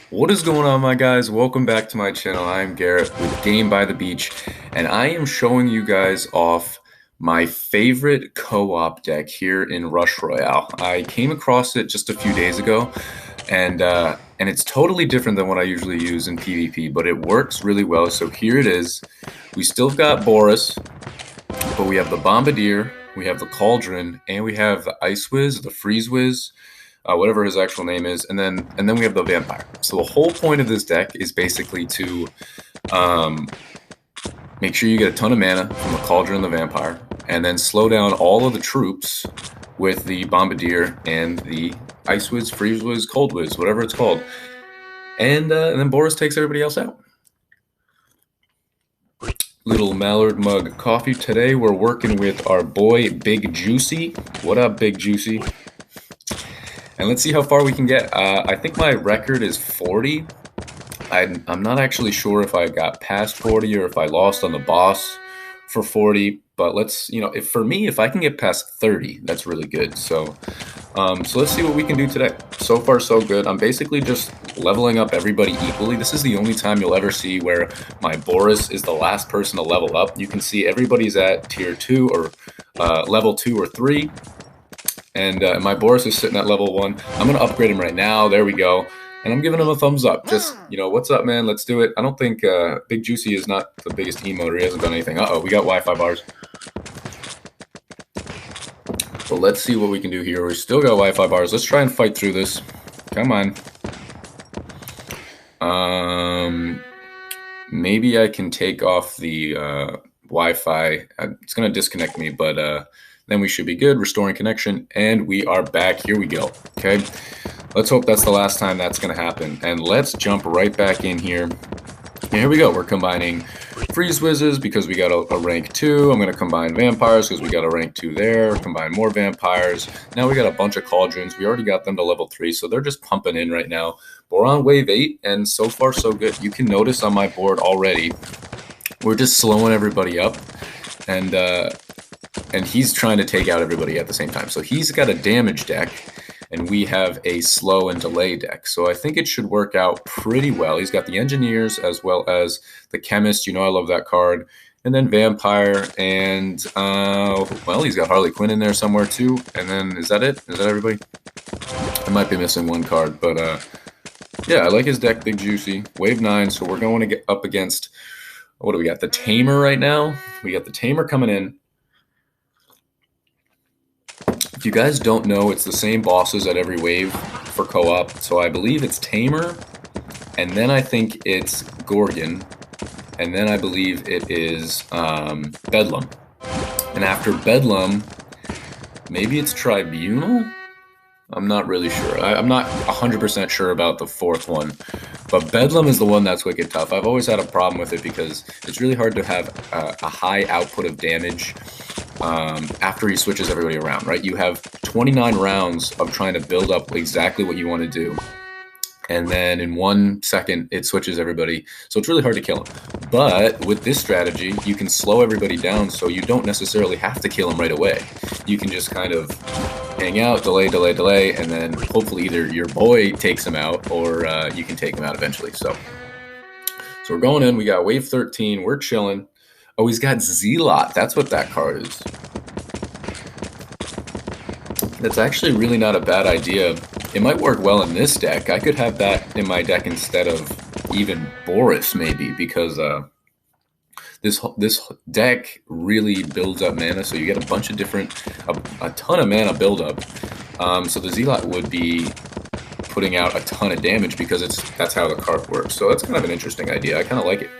What is going on, my guys? Welcome back to my channel. I'm Garrett with Game by the Beach, and I am showing you guys off my favorite co-op deck here in Rush Royale. I came across it just a few days ago, and it's totally different than what I usually use in PvP, but it works really well. So here it is. We still got Boris, but we have the Bombardier, we have the Cauldron, and we have the Ice Whiz, the Freeze Whiz, whatever his actual name is, and then we have the Vampire. So the whole point of this deck is basically to um, make sure you get a ton of mana from the Cauldron and the Vampire, and then slow down all of the troops with the Bombardier and the Ice Whiz, Freeze Whiz, Cold Whiz, whatever it's called, and then Boris takes everybody else out. Little Mallard mug coffee. Today we're working with our boy Big Juicy. What up, Big Juicy? And let's see how far we can get. I think my record is 40. I'm not actually sure if I got past 40 or if I lost on the boss for 40. But let's, if for me, if I can get past 30, that's really good. So let's see what we can do today. So far, so good. I'm basically just leveling up everybody equally. This is the only time you'll ever see where my Boris is the last person to level up. You can see everybody's at tier 2 or level 2 or 3. And my Boris is sitting at level 1. I'm going to upgrade him right now. There we go. And I'm giving him a thumbs up. Just, what's up, man? Let's do it. I don't think Big Juicy is not the biggest emoter. He hasn't done anything. Uh-oh, we got Wi-Fi bars. So let's see what we can do here. We still got Wi-Fi bars. Let's try and fight through this. Come on. Maybe I can take off the Wi-Fi. It's going to disconnect me, but then we should be good. Restoring connection, and we are back. Here we go. Okay, let's hope that's the last time that's going to happen. And let's jump right back in here. And here we go. We're combining Freeze Whizzes because we got a rank 2. I'm going to combine Vampires because we got a rank 2 there. Combine more Vampires. Now we got a bunch of Cauldrons. We already got them to level 3, so they're just pumping in right now. We're on wave 8, and so far so good. You can notice on my board already, we're just slowing everybody up. And he's trying to take out everybody at the same time. So he's got a damage deck, and we have a slow and delay deck. So I think it should work out pretty well. He's got the Engineers as well as the Chemist. I love that card. And then Vampire, and, well, he's got Harley Quinn in there somewhere too. And then, is that it? Is that everybody? I might be missing one card, but, yeah, I like his deck, Big Juicy. Wave 9, so we're going to get up against, what do we got? The Tamer right now. We got the Tamer coming in. If you guys don't know, it's the same bosses at every wave for co-op. So I believe it's Tamer, and then I think it's Gorgon, and then I believe it is Bedlam. And after Bedlam, maybe it's Tribunal? I'm not really sure. I'm not 100% sure about the fourth one. But Bedlam is the one that's wicked tough. I've always had a problem with it because it's really hard to have a high output of damage after he switches everybody around, right? You have 29 rounds of trying to build up exactly what you want to do. And then in 1 second, it switches everybody. So it's really hard to kill him. But with this strategy, you can slow everybody down so you don't necessarily have to kill him right away. You can just kind of hang out, delay, and then hopefully either your boy takes him out or you can take him out eventually. So we're going in. We got wave 13. We're chilling. Oh, he's got Zealot. That's what that card is. That's actually really not a bad idea. It might work well in this deck. I could have that in my deck instead of even Boris, maybe, because this deck really builds up mana. So you get a bunch of different, a ton of mana buildup. So the Zealot would be putting out a ton of damage because that's how the card works. So that's kind of an interesting idea. I kind of like it.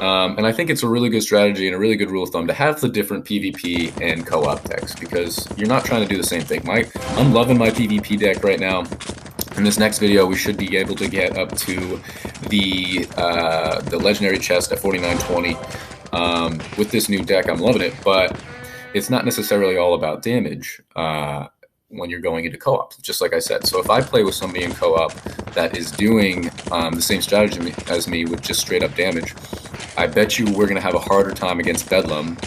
And I think it's a really good strategy and a really good rule of thumb to have the different PvP and co-op decks because you're not trying to do the same thing. I'm loving my PvP deck right now. In this next video, we should be able to get up to the legendary chest at 4920. With this new deck, I'm loving it, but it's not necessarily all about damage when you're going into co-op, just like I said. So if I play with somebody in co-op that is doing the same strategy as me with just straight up damage, I bet you we're going to have a harder time against Bedlam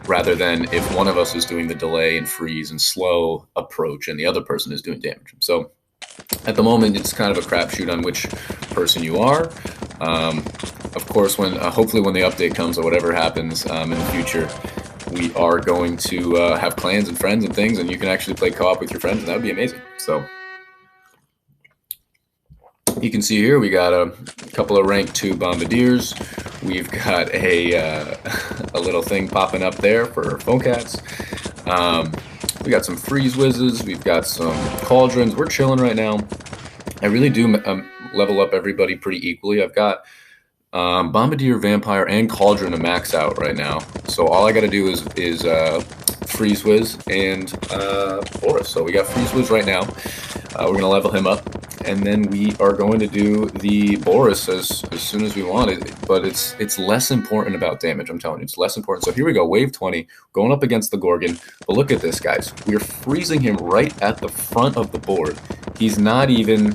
rather than if one of us is doing the delay and freeze and slow approach and the other person is doing damage. So At the moment, it's kind of a crapshoot on which person you are. Of course, when hopefully when the update comes or whatever happens in the future, we are going to have clans and friends and things, and you can actually play co-op with your friends, and that would be amazing. So you can see here we got a couple of rank 2 bombardiers. We've got a a little thing popping up there for phone cats. We got some freeze whizzes. We've got some cauldrons. We're chilling right now. I really do level up everybody pretty equally. I've got Bombardier, Vampire, and Cauldron to max out right now. So all I got to do is Freeze Whiz and Boris. So we got Freeze Whiz right now. We're going to level him up. And then we are going to do the Boris as soon as we want it. But it's less important about damage, I'm telling you. It's less important. So here we go, wave 20, going up against the Gorgon. But look at this, guys. We're freezing him right at the front of the board. He's not even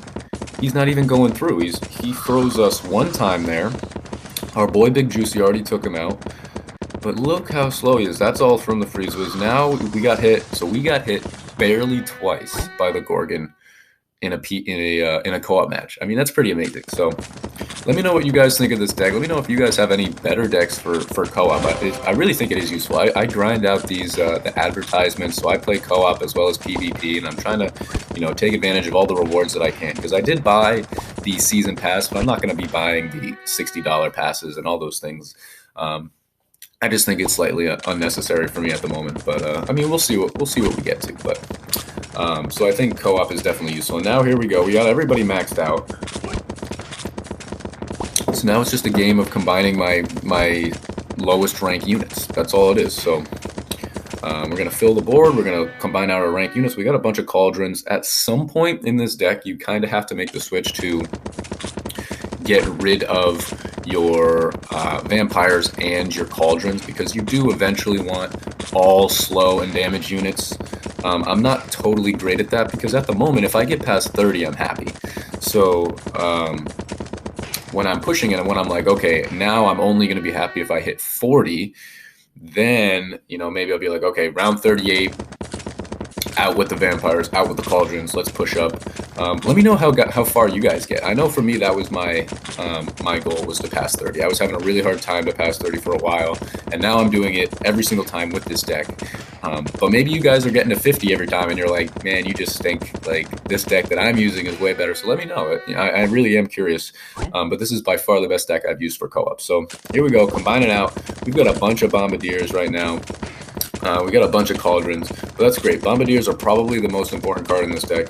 going through. He throws us one time there. Our boy Big Juicy already took him out. But look how slow he is. That's all from the freeze whiz. Now we got hit. So we got hit barely twice by the Gorgon in a co-op match. I mean, that's pretty amazing. So let me know what you guys think of this deck. Let me know if you guys have any better decks for co-op. I really think it is useful. I grind out these the advertisements, so I play co-op as well as PvP, and I'm trying to take advantage of all the rewards that I can, because I did buy the season pass, but I'm not going to be buying the $60 passes and all those things. I just think it's slightly unnecessary for me at the moment, but I mean, we'll see what we get to. But so I think co-op is definitely useful. And now here we go. We got everybody maxed out. So now it's just a game of combining my lowest rank units. That's all it is. So we're gonna fill the board. We're gonna combine our rank units. We got a bunch of cauldrons. At some point in this deck, you kind of have to make the switch to get rid of your vampires and your cauldrons, because you do eventually want all slow and damage units. I'm not totally great at that, because at the moment, if I get past 30, I'm happy. So when I'm pushing it and when I'm like, okay, now I'm only going to be happy if I hit 40, then maybe I'll be like, okay, round 38, out with the vampires, out with the cauldrons, let's push up. Let me know how far you guys get. I know for me that was my my goal, was to pass 30. I was having a really hard time to pass 30 for a while, and now I'm doing it every single time with this deck. But maybe you guys are getting to 50 every time, and you're like, man, you just think like this deck that I'm using is way better. So let me know. I really am curious. But this is by far the best deck I've used for co-op. So here we go, combine it out. We've got a bunch of bombardiers right now. We got a bunch of cauldrons, but that's great. Bombardiers are probably the most important card in this deck.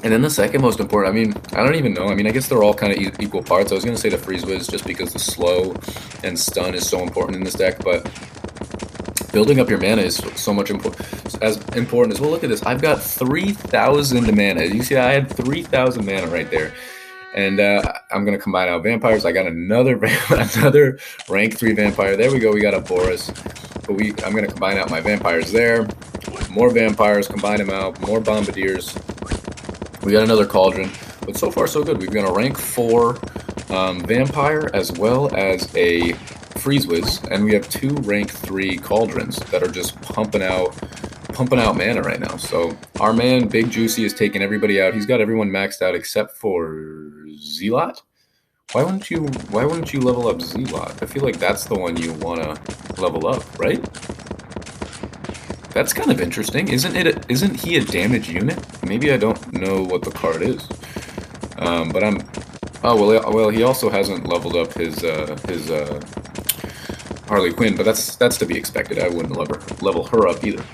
And then the second most important, I mean, I don't even know. I mean, I guess they're all kind of equal parts. I was going to say the Freeze Whiz just because the slow and stun is so important in this deck, but building up your mana is so much as important as well. Look at this. I've got 3,000 mana. You see, I had 3,000 mana right there. And I'm going to combine out vampires. I got another rank 3 vampire. There we go. We got a Boris. But I'm going to combine out my vampires there. More vampires, combine them out. More bombardiers. We got another cauldron. But so far, so good. We've got a rank 4 vampire as well as a freeze whiz. And we have 2 rank 3 cauldrons that are just pumping out mana right now. So our man Big Juicy is taking everybody out. He's got everyone maxed out except for Zealot. Why wouldn't you level up Zealot? I feel like that's the one you want to level up, right? That's kind of interesting. Isn't he a damage unit? Maybe I don't know what the card is. But I'm well, he also hasn't leveled up his Harley Quinn, but that's to be expected. I wouldn't level her up either.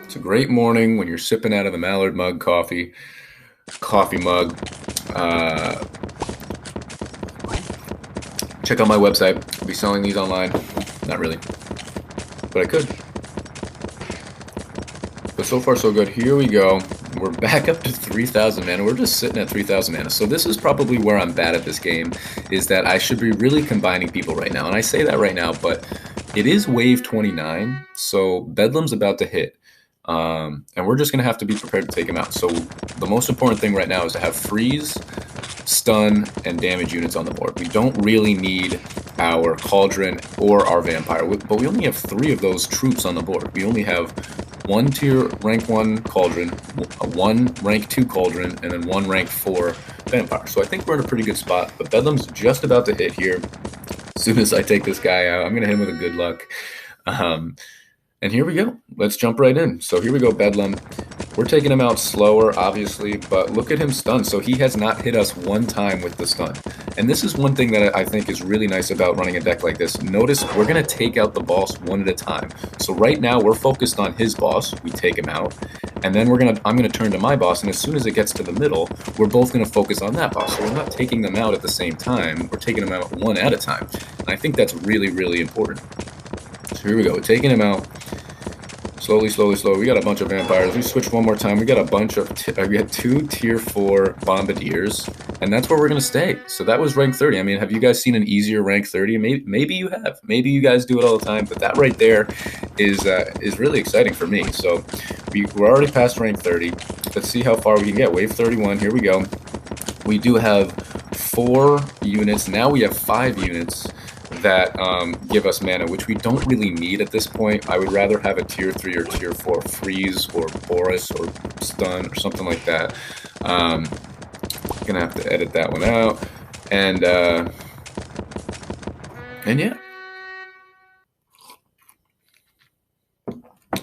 It's a great morning when you're sipping out of the Mallard mug coffee mug. Check out my website. I'll be selling these online. Not really, but I could. But so far so good. Here we go. We're back up to 3,000 mana. We're just sitting at 3,000 mana. So this is probably where I'm bad at this game, is that I should be really combining people right now. And I say that right now, but it is wave 29, so Bedlam's about to hit. And we're just going to have to be prepared to take him out. So the most important thing right now is to have freeze, stun, and damage units on the board. We don't really need our Cauldron or our Vampire. But we only have 3 of those troops on the board. We only have 1 tier rank 1 Cauldron, 1 rank 2 Cauldron, and then 1 rank 4 Vampire. So I think we're in a pretty good spot. But Bedlam's just about to hit here. As soon as I take this guy out, I'm going to hit him with a good luck. And here we go. Let's jump right in. So here we go, Bedlam. We're taking him out slower, obviously, but look at him stun. So he has not hit us one time with the stun. And this is one thing that I think is really nice about running a deck like this. Notice we're going to take out the boss one at a time. So right now we're focused on his boss. We take him out. And then I'm going to turn to my boss. And as soon as it gets to the middle, we're both going to focus on that boss. So we're not taking them out at the same time. We're taking them out one at a time. And I think that's really, really important. So here we go. We're taking him out. Slowly, slowly, slowly. We got a bunch of vampires. We switch one more time. We got a bunch of... we had 2 tier 4 bombardiers, and that's where we're going to stay. So that was rank 30. I mean, have you guys seen an easier rank 30? Maybe you have. Maybe you guys do it all the time, but that right there is really exciting for me. So we're already past rank 30. Let's see how far we can get. Wave 31. Here we go. We do have 4 units. Now we have 5 units that give us mana, which we don't really need at this point. I would rather have a tier 3 or tier 4 freeze or Boris or stun or something like that. Gonna have to edit that one out. And yeah.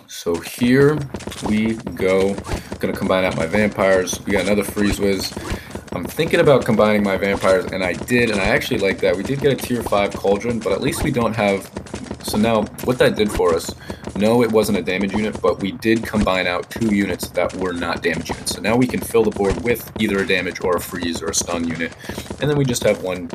So here we go. Gonna combine out my vampires. We got another freeze whiz. I'm thinking about combining my vampires, and I did, and I actually like that. We did get a tier 5 Cauldron, but at least we don't have... So now, what that did for us, no, it wasn't a damage unit, but we did combine out 2 units that were not damage units. So now we can fill the board with either a damage or a freeze or a stun unit, and then we just have 1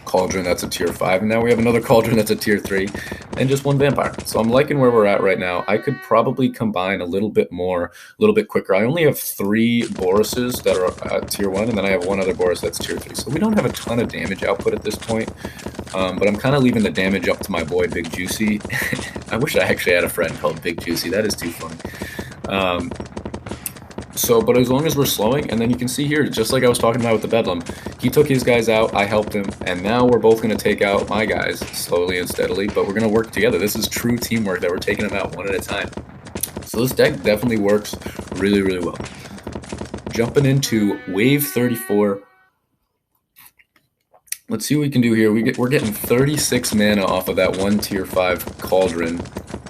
Cauldron that's a tier 5, and now we have another Cauldron that's a tier 3, and just 1 vampire. So I'm liking where we're at right now. I could probably combine a little bit more, a little bit quicker. I only have 3 Borises that are tier 1, and then I have 1 other Boris that's tier 3. So we don't have a ton of damage output at this point, but I'm kind of leaving the damage up to my boy Big Juicy. I wish I actually had a friend called Big Juicy. That is too funny. But as long as we're slowing, and then you can see here, just like I was talking about with the Bedlam, he took his guys out, I helped him, and now we're both going to take out my guys slowly and steadily, but we're going to work together. This is true teamwork that we're taking them out one at a time. So this deck definitely works really, really well. Jumping into wave 34. Let's see what we can do here. We're getting 36 mana off of that 1 tier 5 Cauldron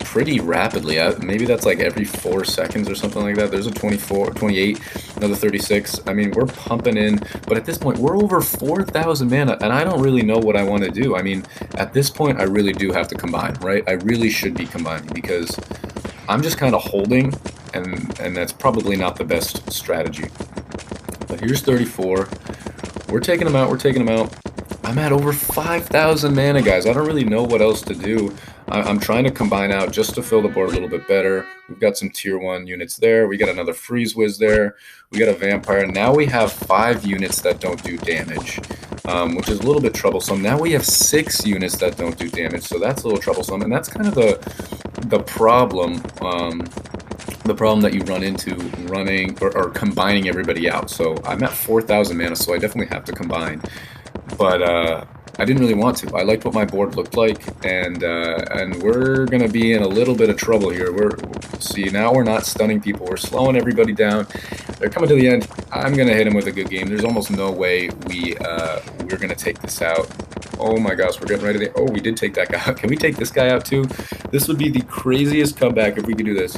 pretty rapidly. Maybe that's like every 4 seconds or something like that. There's a 24, 28, another 36. I mean, we're pumping in, but at this point, we're over 4,000 mana, and I don't really know what I want to do. I mean, at this point, I really do have to combine, right? I really should be combining because I'm just kind of holding, and that's probably not the best strategy. But here's 34. We're taking them out. We're taking them out. I'm at over 5,000 mana, guys. I don't really know what else to do. I'm trying to combine out just to fill the board a little bit better. We've got some tier 1 units there. We got another freeze whiz there. We got a vampire. Now we have 5 units that don't do damage, which is a little bit troublesome. Now we have 6 units that don't do damage, so that's a little troublesome. And that's kind of the problem. The problem that you run into running or combining everybody out. So I'm at 4,000 mana, so I definitely have to combine. But I didn't really want to. I liked what my board looked like, and we're gonna be in a little bit of trouble here. See, now we're not stunning people. We're slowing everybody down. They're coming to the end. I'm gonna hit him with a good game. There's almost no way we're gonna take this out. Oh my gosh, we're getting ready to... Oh, we did take that guy out. Can we take this guy out too? This would be the craziest comeback if we could do this.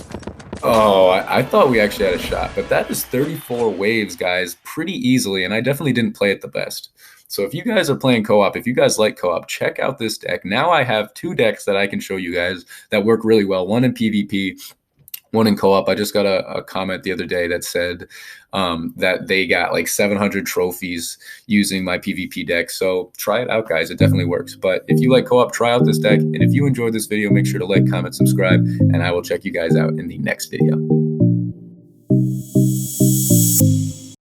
Oh, I thought we actually had a shot, but that is 34 waves, guys, pretty easily, and I definitely didn't play it the best. So if you guys are playing co-op, if you guys like co-op, check out this deck. Now I have 2 decks that I can show you guys that work really well. One in PvP, one in co-op. I just got a comment the other day that said that they got like 700 trophies using my PvP deck. So try it out, guys. It definitely works. But if you like co-op, try out this deck. And if you enjoyed this video, make sure to like, comment, subscribe, and I will check you guys out in the next video.